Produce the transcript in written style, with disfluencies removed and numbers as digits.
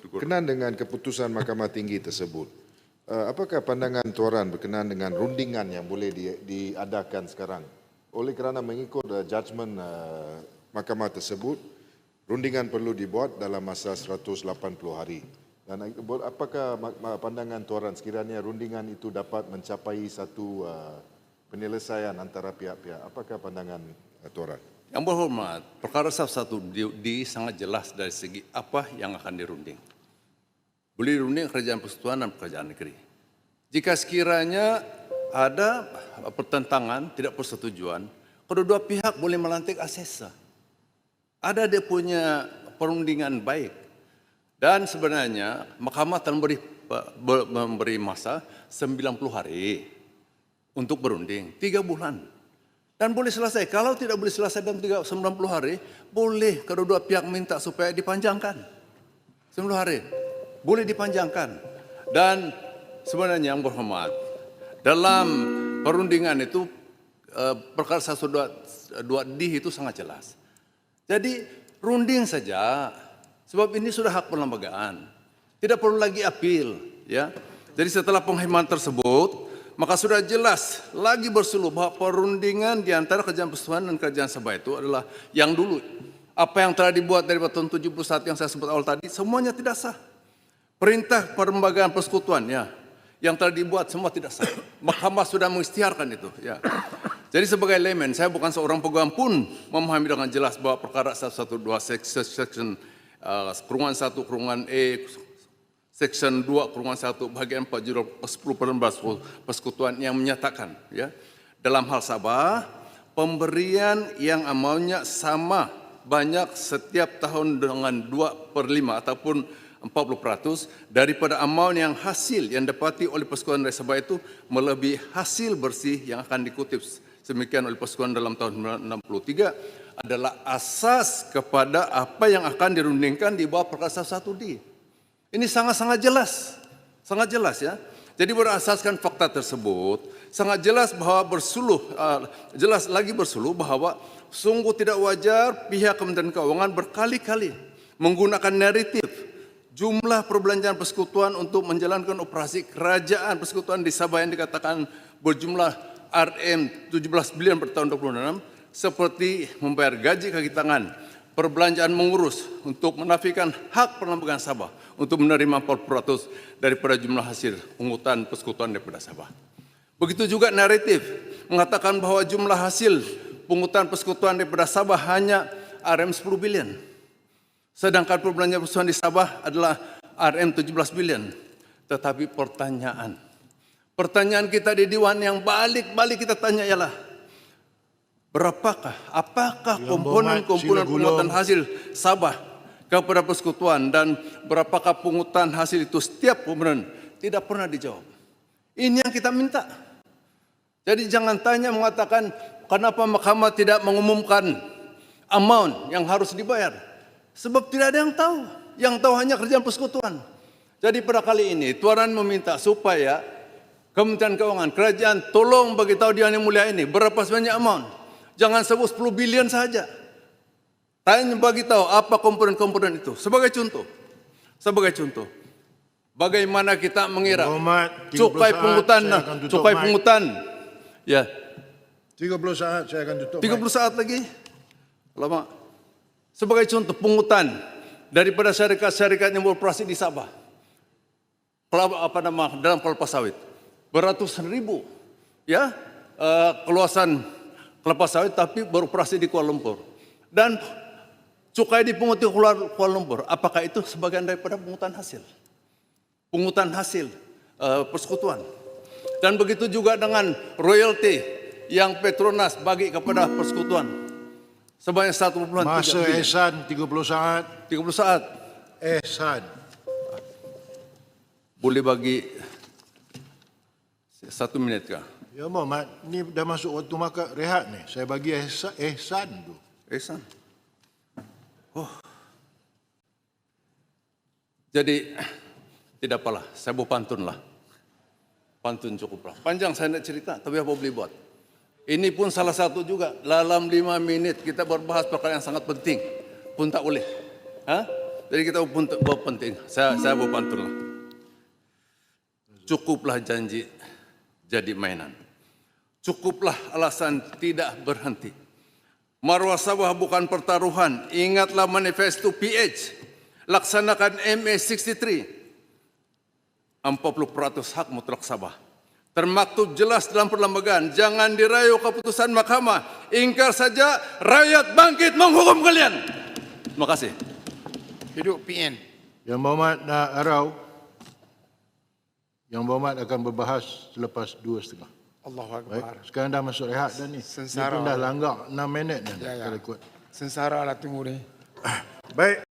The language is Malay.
Berkenaan dengan keputusan Mahkamah Tinggi tersebut, apakah pandangan tuan berkenaan dengan rundingan yang boleh diadakan sekarang? Oleh kerana mengikut judgement mahkamah tersebut, rundingan perlu dibuat dalam masa 180 hari. Dan apakah pandangan tuan sekiranya rundingan itu dapat mencapai satu penyelesaian antara pihak-pihak? Apakah pandangan tuan? Yang berhormat, perkara 1 sangat jelas dari segi apa yang akan dirunding. Boleh dirunding kerajaan persekutuan dan kerajaan negeri. Jika sekiranya ada pertentangan, tidak persetujuan, kedua-dua pihak boleh melantik asesa. Ada dia punya perundingan baik. Dan sebenarnya mahkamah telah memberi masa 90 hari untuk berunding, 3 bulan. Dan boleh selesai. Kalau tidak boleh selesai dalam 90 hari, boleh kedua-dua pihak minta supaya dipanjangkan. 90 hari. Boleh dipanjangkan. Dan sebenarnya yang berhormat, dalam perundingan itu, perkara 122D itu sangat jelas. Jadi, runding saja. Sebab ini sudah hak perlembagaan. Tidak perlu lagi apil. Ya. Jadi setelah penghematan tersebut, maka sudah jelas lagi bersuluh bahwa perundingan di antara kerajaan persekutuan dan kerajaan Sabah itu adalah yang dulu. Apa yang telah dibuat dari tahun 71 yang saya sebut awal tadi, semuanya tidak sah. Perintah perlembagaan persekutuan ya, yang telah dibuat semua tidak sah. Mahkamah sudah mengisytiharkan itu. Ya. Jadi sebagai layman, saya bukan seorang peguam pun memahami dengan jelas bahwa perkara 112 section kurungan 1 kurungan E Section 2 kurungan 1 bahagian 4 judul 10/11 persekutuan yang menyatakan ya, dalam hal Sabah pemberian yang amountnya sama banyak setiap tahun dengan 2/5 ataupun 40% daripada amount yang hasil yang dapati oleh persekutuan dari Sabah itu melebihi hasil bersih yang akan dikutip semikian oleh persekutuan dalam tahun 1963 adalah asas kepada apa yang akan dirundingkan di bawah perkara 1D. Ini sangat-sangat jelas ya. Jadi berasaskan fakta tersebut, sangat jelas bahwa jelas lagi bersuluh bahwa sungguh tidak wajar pihak Kementerian Keuangan berkali-kali menggunakan naratif jumlah perbelanjaan persekutuan untuk menjalankan operasi kerajaan persekutuan di Sabah yang dikatakan berjumlah RM 17 bilion per tahun 2026 seperti membayar gaji kaki tangan, perbelanjaan mengurus untuk menafikan hak perlembagaan Sabah untuk menerima 40% daripada jumlah hasil pungutan persekutuan daripada Sabah. Begitu juga naratif mengatakan bahwa jumlah hasil pungutan persekutuan daripada Sabah hanya RM 10 bilion. Sedangkan perbelanjaan persekutuan di Sabah adalah RM 17 bilion. Tetapi pertanyaan kita di Dewan yang balik-balik kita tanya ialah, apakah komponen-komponen pungutan hasil Sabah kepada persekutuan dan berapakah pungutan hasil itu setiap komponen? Tidak pernah dijawab. Ini yang kita minta. Jadi jangan tanya mengatakan kenapa mahkamah tidak mengumumkan amount yang harus dibayar. Sebab tidak ada yang tahu. Yang tahu hanya kerajaan persekutuan. Jadi pada kali ini Tuan meminta supaya Kementerian Keuangan, kerajaan tolong bagi tahu Dewan Yang Mulia ini berapa sebanyak amount. Jangan sebut 10 bilion saja. Tanya bagi tahu apa komponen-komponen itu. Sebagai contoh, bagaimana kita mengira cukai pungutan, ya. 30 saat saya akan tutup. 30 saat lagi. Lama. Sebagai contoh pungutan daripada syarikat-syarikat yang beroperasi di Sabah. Dalam kelapa sawit. Beratus ribu, ya, keluasan kelapa sawit tapi beroperasi di Kuala Lumpur. Dan cukai dipungut di Kuala Lumpur, apakah itu sebagian daripada pungutan hasil? Pungutan hasil persekutuan. Dan begitu juga dengan royalti yang Petronas bagi kepada persekutuan. Sebanyak 1,3 bilion. Masa Ehsan 30 saat. 30 saat. Ehsan. Boleh bagi 1 minit kah? Ya Muhammad, ni dah masuk waktu makan rehat ni. Saya bagi Ehsan tu. Ehsan. Oh. Jadi tidak apalah, saya buat pantun lah. Pantun cukuplah. Panjang saya nak cerita, tapi apa boleh buat? Ini pun salah satu juga. Dalam 5 minit kita berbahas perkara yang sangat penting. Pun tak boleh. Jadi kita bawa penting. Saya bawa pantun lah. Cukuplah janji jadi mainan. Cukuplah alasan tidak berhenti. Marwah Sabah bukan pertaruhan. Ingatlah manifesto PH. Laksanakan MA63. 40% hak mutlak Sabah. Termaktub jelas dalam perlembagaan. Jangan dirayu keputusan mahkamah. Ingkar saja, rakyat bangkit menghukum kalian. Terima kasih. Hidup PN. Yang Berhormat Arau, Yang Berhormat akan berbahas selepas 2:30. Allahu Baik, Akbar. sekarang dah masuk rehat dah ni. Ni Sengsara. pun dah langgar 6 minit dah Ya, ya. kalau ikut. Sengsara lah tunggu ni. Baik.